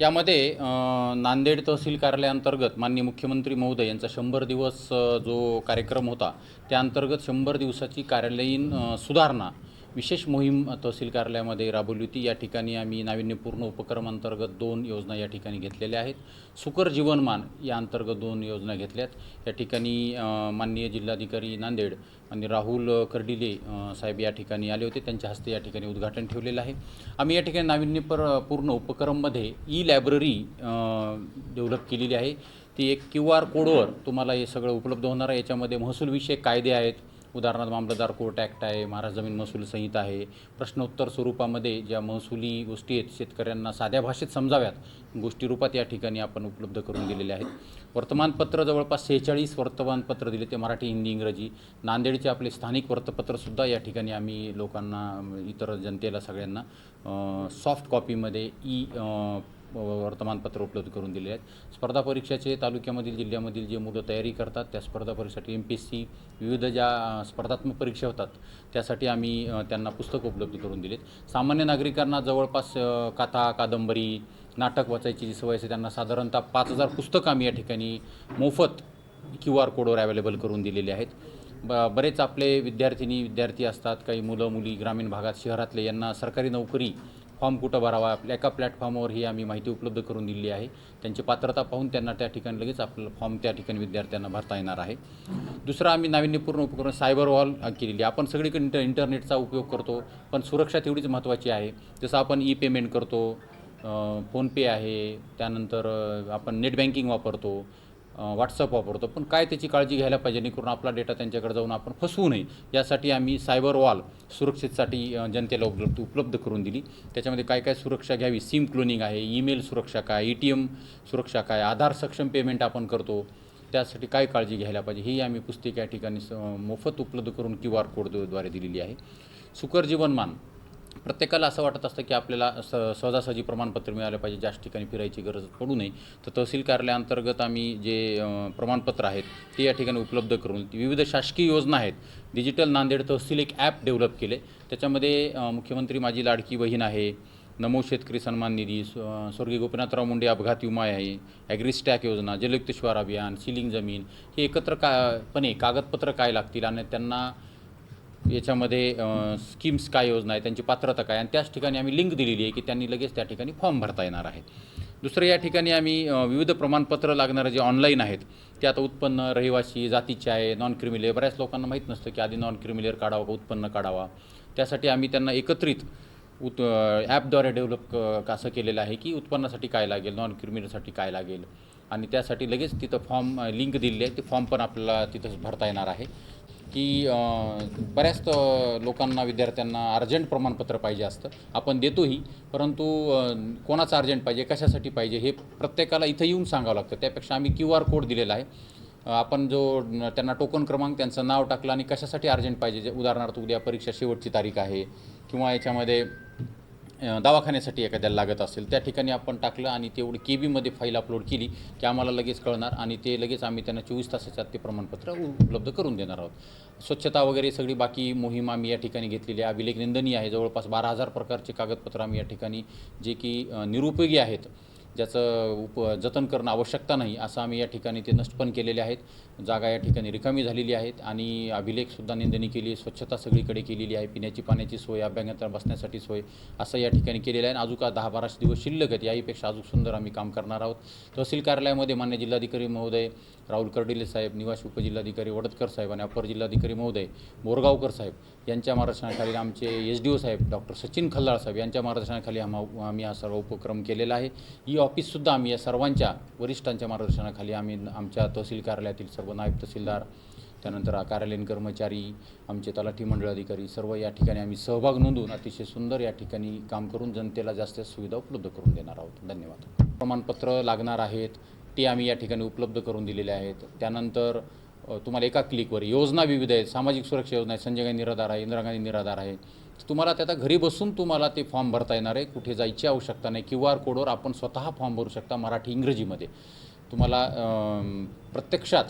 यामध्ये नांदेड तहसील कार्यालयाअंतर्गत माननीय मुख्यमंत्री महोदय यांचा 100 दिवस जो कार्यक्रम होता त्याअंतर्गत 100 दिवसाची कार्यालयीन सुधारणा विशेष मोहीम तहसील कार्यालयामध्ये राबवली होती। या ठिकाणी आम्ही नाविन्यपूर्ण उपक्रम अंतर्गत 2 योजना या ठिकाणी घेतलेल्या आहेत। सुकर जीवनमान या अंतर्गत 2 योजना घेतल्यात। या ठिकाणी माननीय जिल्हाधिकारी नांदेड आणि राहुल कर्डिले साहेब या ठिकाणी आले होते। त्यांच्या हस्ते या ठिकाणी उद्घाटन ठेवलेलं आहे। आम्ही या ठिकाणी नाविन्यपूर्ण उपक्रममध्ये ई लायब्ररी डेव्हलप केलेली आहे। ती एक QR कोडवर तुम्हाला हे सगळं उपलब्ध होणार आहे। याच्यामध्ये महसूलविषयक कायदे आहेत, उदाहरणार्थ मामलतदार कोर्ट ॲक्ट आहे, महाराष्ट्र जमीन महसूल संहिता आहे। प्रश्नोत्तर स्वरूपामध्ये ज्या महसुली गोष्टी आहेत शेतकऱ्यांना साध्या भाषेत समजाव्यात गोष्टी रूपात या ठिकाणी आपण उपलब्ध करून दिलेले आहेत। वर्तमानपत्र जवळपास 46 वर्तमानपत्र दिले, ते मराठी, हिंदी, इंग्रजी। नांदेडचे आपले स्थानिक वृत्तपत्रसुद्धा या ठिकाणी आम्ही लोकांना, इतर जनतेला सगळ्यांना सॉफ्ट कॉपीमध्ये वर्तमानपत्र उपलब्ध करून दिले आहेत। स्पर्धा परीक्षाचे तालुक्यामधील जिल्ह्यामधील जे मुलं तयारी करतात त्या स्पर्धा परीक्षेसाठी MPSC विविध ज्या स्पर्धात्मक परीक्षा होतात त्यासाठी आम्ही त्यांना पुस्तक उपलब्ध करून दिलेत। सामान्य नागरिकांना जवळपास कथा, कादंबरी, नाटक वाचायची जी सवय असते त्यांना साधारणतः 5000 पुस्तकं आम्ही या ठिकाणी मोफत QR कोडवर अवेलेबल करून दिलेले आहेत। बरेच आपले विद्यार्थी असतात, काही मुलं मुली ग्रामीण भागात, शहरातले, यांना सरकारी नोकरी फॉर्म कुठं भरावा, आपल्या एका प्लॅटफॉर्मवर ही आम्ही माहिती उपलब्ध करून दिली आहे। त्यांची पात्रता पाहून त्यांना त्या ठिकाणी लगेच आपलं फॉर्म त्या ठिकाणी विद्यार्थ्यांना भरता येणार आहे। दुसरं आम्ही नाविन्यपूर्ण उपक्रम सायबर वॉल केलेली आहे। आपण सगळीकडे इंटरनेटचा उपयोग करतो, पण सुरक्षा तेवढीच महत्त्वाची आहे। जसं आपण पेमेंट करतो, फोनपे आहे, त्यानंतर आपण नेट बँकिंग वापरतो, व्हॉट्सअप वापरतो, पण काय त्याची काळजी घ्यायला पाहिजे जेणेकरून आपला डेटा त्यांच्याकडे जाऊन आपण फसवू नये यासाठी आम्ही सायबर वॉल सुरक्षेसाठी जनतेला उपलब्ध करून दिली। त्याच्यामध्ये काय काय सुरक्षा घ्यावी, सिम क्लोनिंग आहे, ईमेल सुरक्षा काय, ATM सुरक्षा काय, आधार सक्षम पेमेंट आपण करतो त्यासाठी काय काळजी घ्यायला पाहिजे, ही आम्ही पुस्तिका या ठिकाणी मोफत उपलब्ध करून QR कोडद्वारे दिलेली आहे। सुकर जीवनमान, प्रत्येकाला असं वाटत असतं की आपल्याला सहजासहजी प्रमाणपत्र मिळालं पाहिजे, जास्त ठिकाणी फिरायची गरज पडू नये, तर तहसील कार्यालयाअंतर्गत आम्ही जे प्रमाणपत्र आहेत ते या ठिकाणी उपलब्ध करून विविध शासकीय योजना आहेत। डिजिटल नांदेड तहसील एक ॲप डेव्हलप केले, त्याच्यामध्ये मुख्यमंत्री माझी लाडकी बहीण आहे, नमो शेतकरी सन्मान निधी, स्वर्गीय गोपीनाथराव मुंडे अपघात विमा आहे, ॲग्रिस्टॅक योजना, जलयुक्त शिवार अभियान, सीलिंग जमीन, हे एकत्र कागदपत्र काय लागतील आणि त्यांना याच्यामध्ये स्कीम्स काय योजना आहे, त्यांची पात्रता काय, आणि त्याच ठिकाणी आम्ही लिंक दिलेली आहे की त्यांनी लगेच त्या ठिकाणी फॉर्म भरता येणार आहे। दुसरं, या ठिकाणी आम्ही विविध प्रमाणपत्र लागणारे जे ऑनलाईन आहेत ते आता उत्पन्न, रहिवासी, जातीचे आहे, नॉन क्रिमिलेअर, बऱ्याच लोकांना माहीत नसतं की आधी नॉन क्रिमिलेअर काढावा का उत्पन्न काढावा, त्यासाठी आम्ही त्यांना एकत्रित ॲपद्वारे डेव्हलप असं केलेलं आहे की उत्पन्नासाठी काय लागेल, नॉन क्रिमिलेअरसाठी काय लागेल, आणि त्यासाठी लगेच तिथं फॉर्म लिंक दिलेली आहे, ते फॉर्म पण आपल्याला तिथंच भरता येणार आहे। की बऱ्याच लोकांना, विद्यार्थ्यांना अर्जंट प्रमाणपत्र पाहिजे असतं, आपण देतोही, परंतु कोणाचं अर्जंट पाहिजे, कशासाठी पाहिजे, हे प्रत्येकाला इथं येऊन सांगावं लागतं। त्यापेक्षा आम्ही QR कोड दिलेला आहे, आपण जो त्यांना टोकन क्रमांक, त्यांचं नाव टाकलं आणि कशासाठी अर्जंट पाहिजे, उदाहरणार्थ उद्या परीक्षा शेवटची तारीख आहे किंवा याच्यामध्ये दवाखान्यासाठी एखाद्याला लागत असेल, त्या ठिकाणी आपण टाकलं आणि तेवढी KB फाईल अपलोड केली की आम्हाला लगेच कळणार आणि ते लगेच आम्ही त्यांना 24 तासाच्या आत ते प्रमाणपत्र उपलब्ध करून देणार आहोत। स्वच्छता वगैरे सगळी बाकी मोहीम आम्ही या ठिकाणी घेतलेली आहे। अभिलेख निंदनीय आहे, जवळपास 12000 प्रकारचे कागदपत्र आम्ही या ठिकाणी, जे की निरुपयोगी आहेत, ज्याचं जतन करणं आवश्यकता नाही, असं आम्ही या ठिकाणी ते नष्ट पण केलेले आहेत। जागा या ठिकाणी रिकामी झालेली आहेत आणि अभिलेखसुद्धा निंदणी केली आहे, स्वच्छता सगळीकडे केलेली आहे, पिण्याची पाण्याची सोय, अभ्यंगता बसण्यासाठी सोय, असं या ठिकाणी केलेलं आहे। अजून 10-12 दिवस शिल्लक आहेत, याहीपेक्षा अजून सुंदर आम्ही काम करणार आहोत। तहसील कार्यालयामध्ये मान्य जिल्हाधिकारी महोदय राहुल कर्डिले साहेब, निवासी उपजिल्हाधिकारी वडदकर साहेब आणि अपर जिल्हाधिकारी महोदय बोरगावकर साहेब यांच्या मार्गदर्शनाखाली, आमचे SDO साहेब डॉक्टर सचिन खल्लाळ साहेब यांच्या मार्गदर्शनाखाली आम्ही हा सर्व उपक्रम केलेला आहे। ही ऑफिससुद्धा आम्ही या सर्वांच्या वरिष्ठांच्या मार्गदर्शनाखाली आम्ही आमच्या तहसील कार्यालयातील सर्व नायब तहसीलदार, त्यानंतर कार्यालयीन कर्मचारी, आमचे तलाठी मंडळ अधिकारी, सर्व या ठिकाणी आम्ही सहभाग नोंदवून अतिशय सुंदर या ठिकाणी काम करून जनतेला जास्त सुविधा उपलब्ध करून देणार आहोत। धन्यवाद। प्रमाणपत्र लागणार आहेत ते आम्ही या ठिकाणी उपलब्ध करून दिलेले आहेत। त्यानंतर तुम्हाला एका क्लिकवर योजना विविध आहेत, सामाजिक सुरक्षा योजना आहे, संजय गांधी निराधार आहे, इंदिरा गांधी निराधार आहे, तुम्हाला त्याचा घरी बसून तुम्हाला ते फॉर्म भरता येणार आहे, कुठे जायची आवश्यकता नाही। QR कोडवर आपण स्वतः फॉर्म भरू शकता, मराठी इंग्रजीमध्ये। तुम्हाला प्रत्यक्षात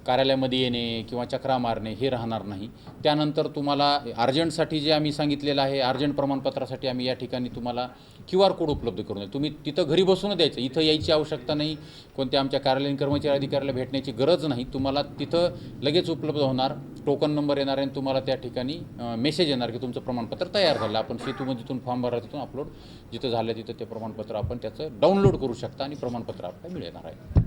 कार्यालयामध्ये येणे किंवा चक्रा मारणे हे राहणार नाही. त्यानंतर तुम्हाला अर्जंटसाठी जे आम्ही सांगितलेलं आहे, अर्जंट प्रमाणपत्रासाठी आम्ही या ठिकाणी तुम्हाला QR कोड उपलब्ध करून देऊ. तुम्ही तिथं घरी बसून द्यायचं, इथं यायची आवश्यकता नाही, कोणत्या आमच्या कार्यालयीन कर्मचारी अधिकाऱ्याला भेटण्याची गरज नाही. तुम्हाला तिथं लगेच उपलब्ध होणार, टोकन नंबर येणार आणि तुम्हाला त्या ठिकाणी मेसेज येणार की तुमचं प्रमाणपत्र तयार झालं. आपण सेतूमध्ये तिथून फॉर्म भरा, तिथून अपलोड जिथं झालं तिथं ते प्रमाणपत्र आपण त्याचं डाउनलोड करू शकता आणि प्रमाणपत्र आपल्याला मिळणार आहे.